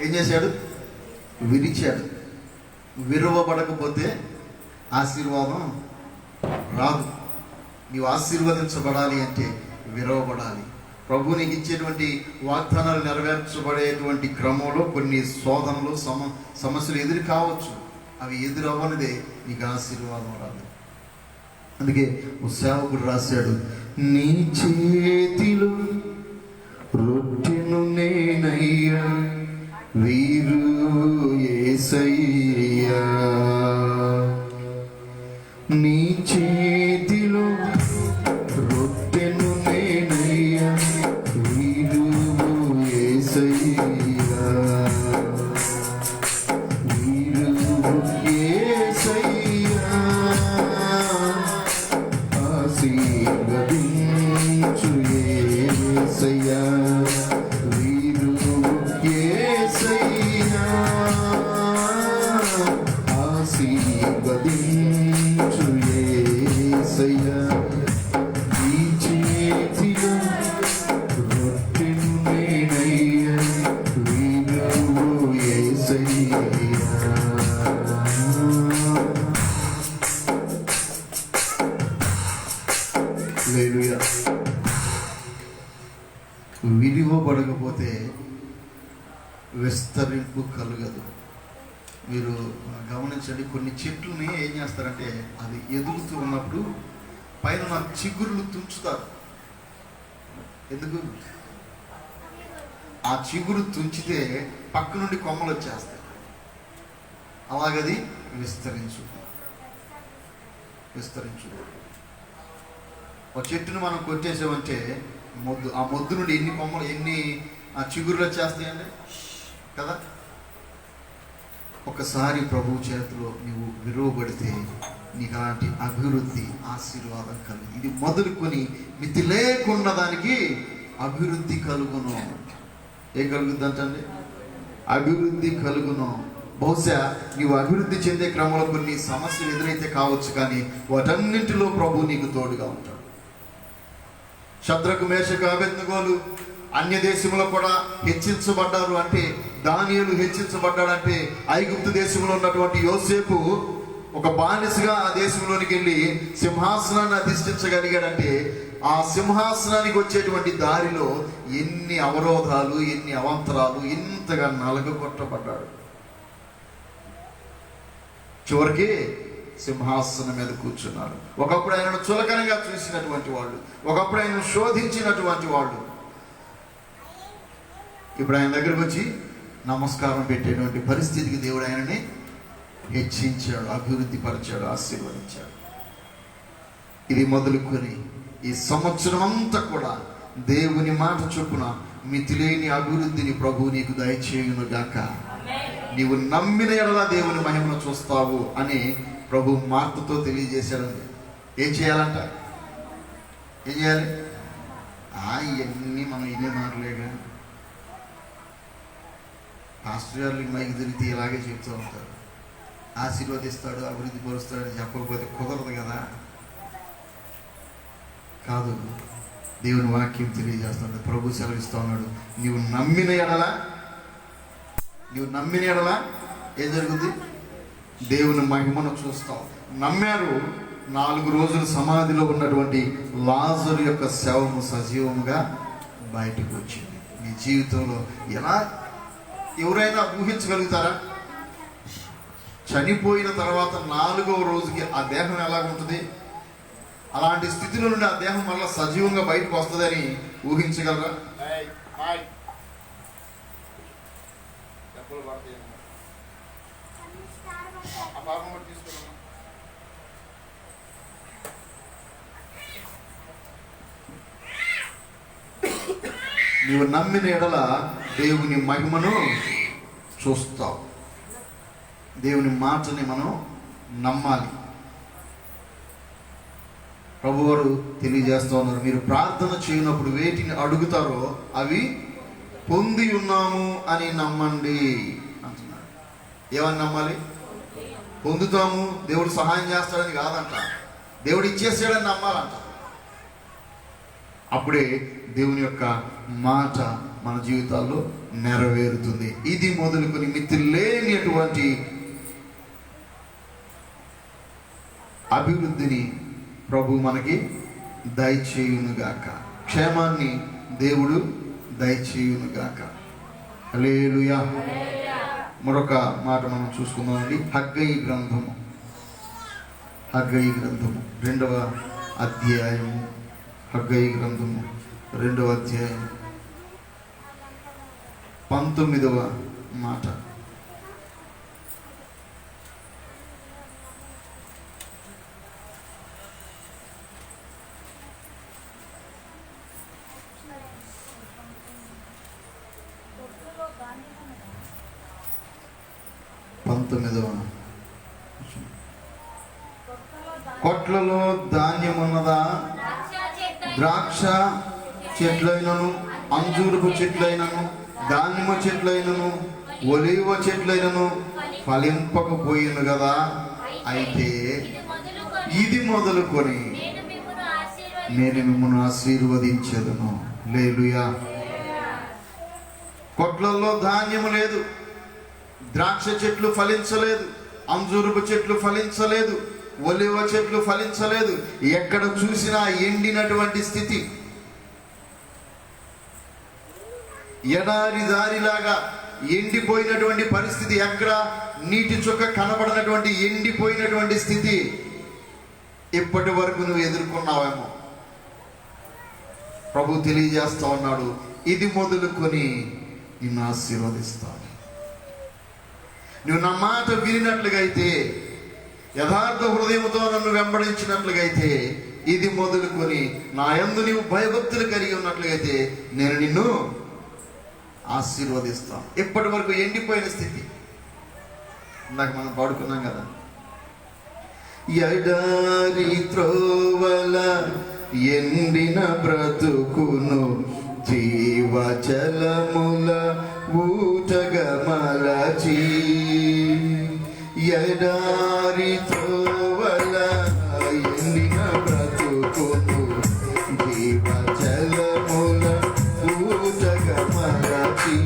ఏం చేశాడు? విరిచాడు. విరవబడకపోతే ఆశీర్వాదం రాదు. నీవు ఆశీర్వదించబడాలి అంటే విరవబడాలి. ప్రభు నీకు ఇచ్చేటువంటి వాగ్దానాలు నెరవేర్చబడేటువంటి క్రమంలో కొన్ని శోధనలు సమస్యలు ఎదురు కావచ్చు. అవి ఎదురవ్వనిదే నీకు ఆశీర్వాదం రాదు. అందుకే ఓ సేవకుడు రాశాడు, నీ చేతిలో రొట్టెను నేనయ్యా, వీరు యేసయ్యా. నీ చేతిలో రొట్టెను నేనయ్యా, వీరు యేసయ్యా. వీరు యేసయ్యా, ఆశీర్వదించు యేసయ్యా. వీరు యేసయ్యా, ఆశీర్వదించు యేసయ్యా. ఈ చేతిలో రొట్టెను నేనయ్యా, వీరు యేసయ్యా. హల్లెలూయా. విడివబడకపోతే విస్తరింపు కలుగదు. మీరు గమనించండి, కొన్ని చెట్లని ఏం చేస్తారంటే అది ఎదుగుతూ ఉన్నప్పుడు పైన చిగురులు తుంచుతారు. ఎందుకు? ఆ చిగురు తుంచితే పక్క నుండి కొమ్మలు వచ్చేస్తాయి. అలాగది విస్తరించు. ఒక చెట్టును మనం కొట్టేసామంటే ఆ మొద్దు నుండి ఎన్ని కొమ్మలు, ఎన్ని చిగురులు వచ్చేస్తాయండి కదా. ఒకసారి ప్రభు చేతిలో నీవు విరువబడితే నీకు అలాంటి అభివృద్ధి, ఆశీర్వాదం కలుగు. ఇది మొదలుకొని మితి లేకుండా దానికి అభివృద్ధి కలుగును. ఏం కలుగుద్ది అంటండి? అభివృద్ధి కలుగును. బహుశా నీవు అభివృద్ధి చెందే క్రమంలో కొన్ని సమస్యలు ఎదురైతే కావచ్చు, కానీ వాటన్నింటిలో ప్రభు నీకు తోడుగా ఉంటాడు. శద్రకు, మేషకు, అబేద్నెగోలు అన్య దేశంలో కూడా హెచ్చించబడ్డారు. అంటే దానియేలు హెచ్చించబడ్డాడంటే ఐగుప్తు దేశంలో ఉన్నటువంటి యోసేపు ఒక బానిసగా ఆ దేశంలోనికి వెళ్ళి సింహాసనాన్ని అధిష్ఠించగలిగాడంటే ఆ సింహాసనానికి వచ్చేటువంటి దారిలో ఎన్ని అవరోధాలు, ఎన్ని అవాంతరాలు, ఇంతగా నలగొట్టబడ్డాడు. చివరికి సింహాసనం మీద కూర్చున్నాడు. ఒకప్పుడు ఆయనను చులకనగా చూసినటువంటి వాళ్ళు, ఒకప్పుడు ఆయనను శోధించినటువంటి వాళ్ళు, ఇప్పుడు ఆయన దగ్గరకు వచ్చి నమస్కారం పెట్టేటువంటి పరిస్థితికి దేవుడు ఆయనని హెచ్చించాడు, అభివృద్ధి పరిచాడు, ఆశీర్వదించాడు. ఇది మొదలుకొని ఈ సంవత్సరం అంతా కూడా దేవుని మాట చొప్పున మితిలేని అభివృద్ధిని ప్రభు నీకు దయచేయును గాక. నీవు నమ్మిన ఎడల దేవుని మహిమను చూస్తావు అని ప్రభు మార్తతో తెలియజేశాడండి. ఏం చేయాలంట? ఏం చేయాలి? ఇవన్నీ మనం ఇదే మాటలేగా. పాస్టర్ గారు మైకి తిరిగితే ఇలాగే చెప్తూ ఉంటారు, ఆశీర్వదిస్తాడు, అభివృద్ధి పరుస్తాడు చెప్పకపోతే కుదరదు కదా. కాదు, దేవుని వాక్యం తెలియజేస్తాడు. ప్రభు సెలవిస్తూ ఉన్నాడు, నీవు నమ్మిన ఎడల ఏం జరుగుతుంది? దేవుని మహిమను చూస్తావు. నమ్మారు. 4 రోజులు సమాధిలో ఉన్నటువంటి లాజరు యొక్క శవము సజీవముగా బయటకు వచ్చింది. నీ జీవితంలో ఎలా ఎవరైనా ఊహించగలుగుతారా? చనిపోయిన తర్వాత 4వ రోజుకి ఆ దేహం ఎలాగుంటుంది? అలాంటి స్థితిలో నుండి ఆ దేహం మళ్ళీ సజీవంగా బయటకు వస్తుందని ఊహించగలరా? నీవు నమ్మిన ఎడల దేవుని మహిమను చూస్తావు. దేవుని మాటని మనం నమ్మాలి. ప్రభువారు తెలియజేస్తూ ఉన్నారు, మీరు ప్రార్థన చేయనప్పుడు వేటిని అడుగుతారో అవి పొంది ఉన్నాము అని నమ్మండి అంటున్నాడు. ఏమని నమ్మాలి? పొందుతాము, దేవుడు సహాయం చేస్తాడని కాదంట, దేవుడు ఇచ్చేసాడని నమ్మాలంట. అప్పుడే దేవుని యొక్క మాట మన జీవితాల్లో నెరవేరుతుంది. ఇది మొదలుకొని మితి లేనిటువంటి అభివృద్ధిని ప్రభు మనకి దయచేయునుగాక. క్షేమాన్ని దేవుడు దయచేయునుగాక. హల్లెలూయా. మరొక మాట మనం చూసుకుందామండి. హగ్గయి గ్రంథము 2వ అధ్యాయము. హగ్గయి గ్రంథము 2వ అధ్యాయం 19వ మాట. కొట్లలో ధాన్యమున్నదా? ద్రాక్ష చెట్లైనను, అంజూరపు చెట్లైనను, ధాన్యము చెట్లైనను, ఒలీవ చెట్లైనను ఫలింపకపోయిను కదా. అయితే ఇది మొదలుకొని నేను మిమ్మల్ని ఆశీర్వదించదును. హల్లెలూయా. కొట్లలో ధాన్యము లేదు, ద్రాక్ష చెట్లు ఫలించలేదు, అంజూరపు చెట్లు ఫలించలేదు, ఒలివ చెట్లు ఫలించలేదు. ఎక్కడ చూసినా ఎండినటువంటి స్థితి, ఎడారి దారిలాగా ఎండిపోయినటువంటి పరిస్థితి, ఎక్కడ నీటి చుక్క కనబడినటువంటి ఎండిపోయినటువంటి స్థితి ఇప్పటి వరకు నువ్వు ఎదుర్కొన్నావేమో. ప్రభు తెలియజేస్తా ఉన్నాడు, ఇది మొదలుకొని నిన్ను ఆశీర్వదిస్తాను. నువ్వు నా మాట వినినట్లుగా అయితే, యథార్థ హృదయంతో నన్ను వెంబడించినట్లుగైతే, ఇది మొదలుకొని నా యందు నీవు భయభక్తులు కలిగి ఉన్నట్లుగైతే నేను నిన్ను ఆశీర్వదిస్తాను. ఇప్పటి వరకు ఎండిపోయిన స్థితి, ఇందాక మనం పాడుకున్నాం కదా, ఎడారి త్రోవల ఎండిన బ్రతుకును జీవజలముల ఊటగా మలచి, ఎడారి త్రోవల ఎండిన బ్రతుకును జీవజలముల ఊటగా మలచి,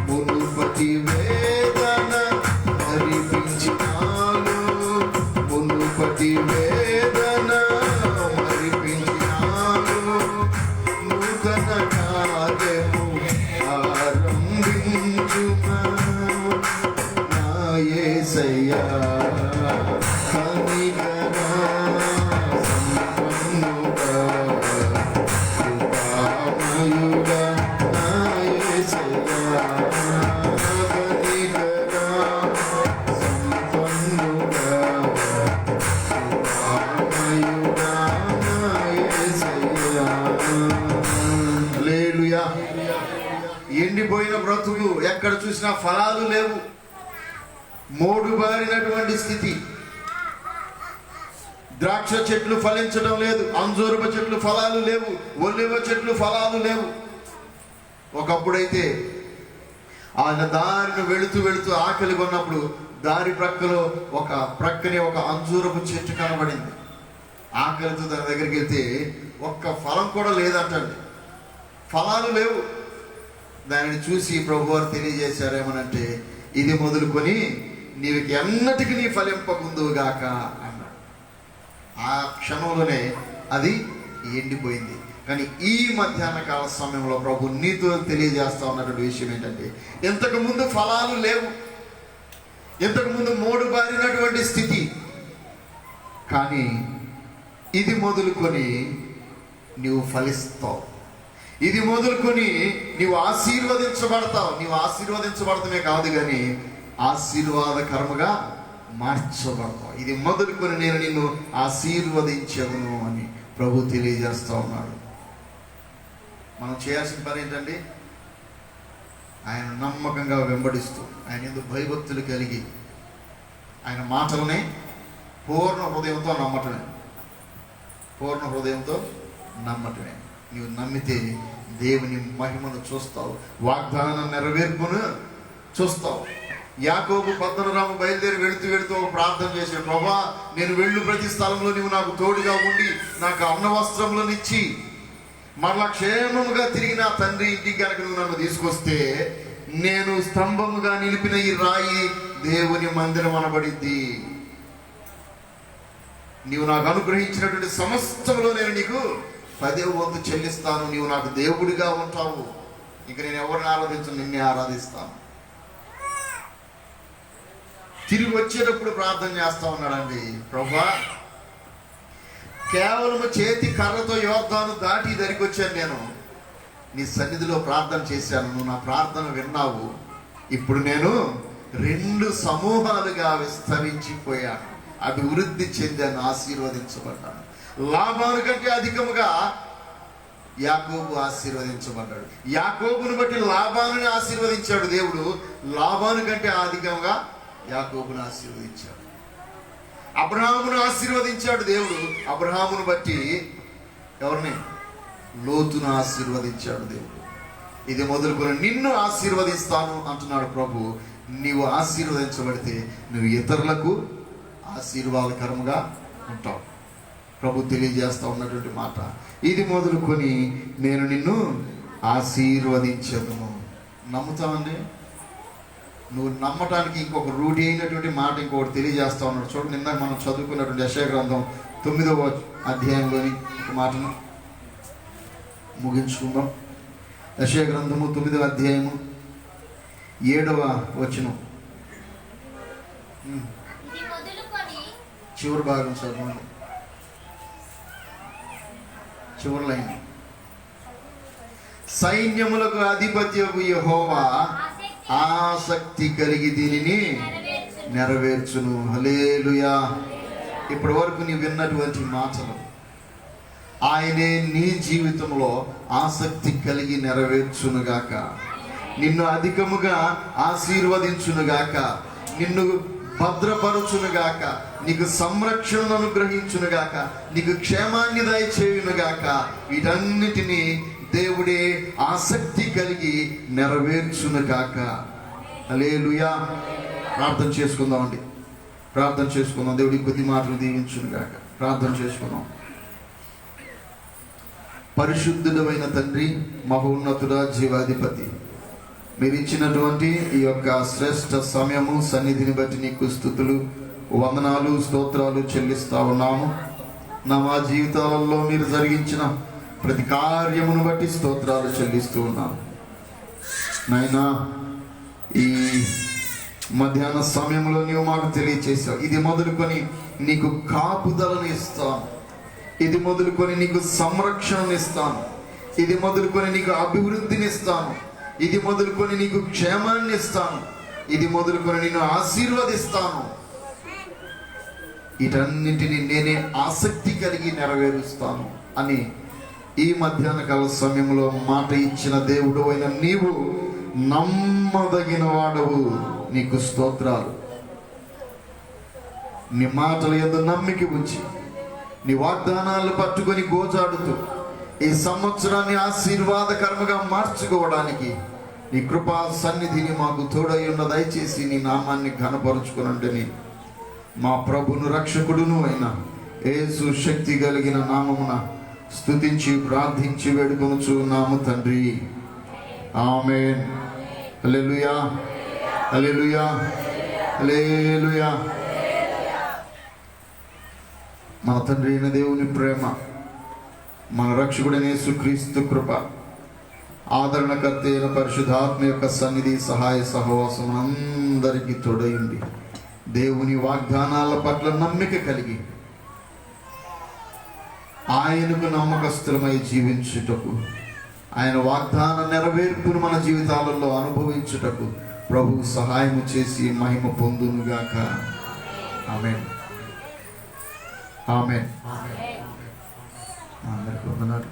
మునుపటి వేదన మరిపించినాను, మునుపటి వేదన మరిపించినాను, నూతన కార్యము ఆరంభించుమా యేసయ్యా. కనికరా సంపన్నుడా కృపామయుడా నా యేసయ్యా, కనికరా సంపన్నుడా కృపామయుడా నా యేసయ్యా. హల్లెలూయా. ఎండిపోయిన బ్రతుకు, ఎక్కడ చూసినా ఫలాలు లేవు, మోడుబారినటువంటి స్థితి, ద్రాక్ష చెట్లు ఫలించడం లేదు, అంజూరపు చెట్లు ఫలాలు లేవు, ఒలివ చెట్లు ఫలాలు లేవు. ఒకప్పుడైతే ఆయన దారిని వెళుతూ వెళుతూ ఆకలి కొన్నప్పుడు దారి ప్రక్కనే ఒక అంజూరపు చెట్టు కనబడింది. ఆకలితో దాని దగ్గరికి వెళ్తే ఒక్క ఫలం కూడా లేదంటండి, ఫలాలు లేవు. దానిని చూసి ప్రభువారు తెలియజేశారేమనంటే, ఇది మొదలుకొని నీవు ఎన్నటికి నీ ఫలింపకుందువుగాక అన్నాడు. ఆ క్షణంలోనే అది ఎండిపోయింది. కానీ ఈ మధ్యాహ్న కాల సమయంలో ప్రభు నీతో తెలియజేస్తా ఉన్నటువంటి విషయం ఏంటంటే, ఇంతకు ముందు ఫలాలు లేవు, ఇంతకు ముందు మోడు బారినటువంటి స్థితి, కానీ ఇది మొదలుకొని నీవు ఫలిస్తావు, ఇది మొదలుకొని నీవు ఆశీర్వదించబడతావు. నీవు ఆశీర్వదించబడటమే కాదు కానీ ఆశీర్వాదకరముగా మార్చబడతావు. ఇది మొదలుకొని నేను నిన్ను ఆశీర్వదించదును అని ప్రభు తెలియజేస్తా ఉన్నాడు. మనం చేయాల్సిన పని ఏంటండి? ఆయన నమ్మకంగా వెంబడిస్తూ, ఆయన ఎందుకు భయభక్తులు కలిగి, ఆయన మాటలనే పూర్ణ హృదయంతో నమ్మటమే, పూర్ణ హృదయంతో నమ్మటమే. నీవు నమ్మితే దేవుని మహిమను చూస్తావు, వాగ్దానం నెరవేర్పును చూస్తావు. యాకోబు పద్దనరాము బయలుదేరి వెళుతూ ఒక ప్రార్థన చేశాడు, ప్రభా నేను వెళ్ళు ప్రతి స్థలంలో నీవు నాకు తోడుగా ఉండి నాకు అన్న వస్త్రములను ఇచ్చి మరలా క్షేమముగా తిరిగి నా తండ్రి ఇంటికి కనుక నువ్వు నన్ను తీసుకొస్తే నేను స్తంభముగా నిలిపిన ఈ రాయి దేవుని మందిరం అనబడిద్ది. నీవు నాకు అనుగ్రహించినటువంటి సమస్తంలో నేను నీకు 10వ వంతు చెల్లిస్తాను. నీవు నాకు దేవుడిగా ఉంటావు. ఇక నేను ఎవరిని ఆరాధించను, నిన్నే ఆరాధిస్తాను. తిరిగి వచ్చేటప్పుడు ప్రార్థన చేస్తా ఉన్నాడండి. ప్రభువా, కేవలం చేతి కర్రతో యోర్దాను దాటి దరికి వచ్చాను. నేను నీ సన్నిధిలో ప్రార్థన చేశాను, నువ్వు నా ప్రార్థన విన్నావు. ఇప్పుడు నేను 2 సమూహాలుగా విస్తరించిపోయాను, అభివృద్ధి చెందాను, ఆశీర్వదించబడ్డాను. లాబాను కంటే అధికముగా యాకోబు ఆశీర్వదించబడ్డాడు. యాకోబును బట్టి లాబానుని ఆశీర్వదించాడు దేవుడు. లాబాను కంటే అధికంగా యాకోబును ఆశీర్వదించాడు. అబ్రహామును ఆశీర్వదించాడు దేవుడు. అబ్రహామును బట్టి ఎవరిని? లోతును ఆశీర్వదించాడు దేవుడు. ఇది మొదలుకొని నిన్ను ఆశీర్వదిస్తాను అంటున్నాడు ప్రభు. నీవు ఆశీర్వదించబడితే నువ్వు ఇతరులకు ఆశీర్వాదకరముగా ఉంటావు. ప్రభు తెలియజేస్తా ఉన్నటువంటి మాట. ఇది మొదలుకొని నేను నిన్ను ఆశీర్వదించను. నమ్ముతామండి? నువ్వు నమ్మటానికి ఇంకొక రూఢి అయినటువంటి మాట ఇంకొకటి తెలియజేస్తా ఉన్నాడు. చూడండి, నిన్న మనం చదువుకున్నటువంటి యెషయా గ్రంథం 9వ అధ్యాయంలోని ఒక మాటను ముగించుకుందాం. యెషయా గ్రంథము 9వ అధ్యాయము 7వ వచనం, చివరి భాగం చదవండి. చివరి లైన్, సైన్యములకు అధిపత్యకు యెహోవా ఆసక్తి కలిగి దీనిని నెరవేర్చును. హల్లెలూయా. ఇప్పటి వరకు నీ విన్నటువంటి మాటలు ఆయనే నీ జీవితంలో ఆసక్తి కలిగి నెరవేర్చునుగాక, నిన్ను అధికముగా ఆశీర్వదించునుగాక, నిన్ను భద్రపరచునుగాక, నీకు సంరక్షణను అనుగ్రహించునుగాక, నీకు క్షేమాన్ని దయచేయునుగాక. వీటన్నిటినీ దేవుడే ఆసక్తి కలిగి నెరవేర్చునుగాక. హల్లెలూయా. ప్రార్థన చేసుకుందామండి. ప్రార్థన చేసుకుందాం. దేవుడి కొద్ది మాటలు దీవించునుగాక. ప్రార్థన చేసుకుందాం. పరిశుద్ధుడైన తండ్రి, మహోన్నతుడా, జీవాధిపతి, మీరు ఇచ్చినటువంటి ఈ యొక్క శ్రేష్ఠ సమయము సన్నిధిని బట్టి నీకు స్తుతులు, వందనాలు, స్తోత్రాలు చెల్లిస్తా ఉన్నాము. మా జీవితాలలో మీరు జరిగించిన ప్రతి కార్యమును బట్టి స్తోత్రాలు చెల్లిస్తూ ఉన్నాము. నాయనా, ఈ మధ్యాహ్న సమయంలో నీవు మాకు తెలియచేసావు. ఇది మొదలుకొని నీకు కాపుదలను ఇస్తాను, ఇది మొదలుకొని నీకు సంరక్షణను ఇస్తాను, ఇది మొదలుకొని నీకు అభివృద్ధిని ఇస్తాను, ఇది మొదలుకొని నీకు క్షేమాన్ని ఇస్తాను, ఇది మొదలుకొని నిన్ను ఆశీర్వదిస్తాను. వీటన్నింటినీ నేనే ఆసక్తి కలిగి నెరవేరుస్తాను అని ఈ మధ్యాహ్న కాల సమయంలో మాట ఇచ్చిన దేవుడు అయిన నీవు నమ్మదగిన వాడవు. నీకు స్తోత్రాలు. నీ మాటలు యందు నమ్మిక ఉంచి నీ వాగ్దానాలు పట్టుకొని గోజాడుతూ ఈ సంవత్సరాన్ని ఆశీర్వాదకరముగా మార్చుకోవడానికి నీ కృపా సన్నిధిని మాకు తోడై ఉన్న దయచేసి నీ నామాన్ని ఘనపరుచుకునండి. మా ప్రభును రక్షకుడును అయిన యేసు శక్తి కలిగిన నామమున స్తుతించి ప్రార్థించి వేడుకొనుచున్నాము తండ్రి. ఆమేన్. హల్లెలూయా, హల్లెలూయా, హల్లెలూయా. మన తండ్రి అయిన దేవుని ప్రేమ, మన రక్షకుడైన యేసుక్రీస్తు కృప, ఆదరణకర్త అయిన పరిశుద్ధాత్మ యొక్క సన్నిధి, సహాయ సహవాసం అందరికీ తోడైంది. దేవుని వాగ్దానాల పట్ల నమ్మిక కలిగి ఆయనకు నమ్మకస్తులమై జీవించుటకు, ఆయన వాగ్దాన నెరవేర్పును మన జీవితాలలో అనుభవించుటకు ప్రభు సహాయం చేసి మహిమ పొందునుగాక. ఆమేన్. ఆమేన్. అందరికీ వందనాలు.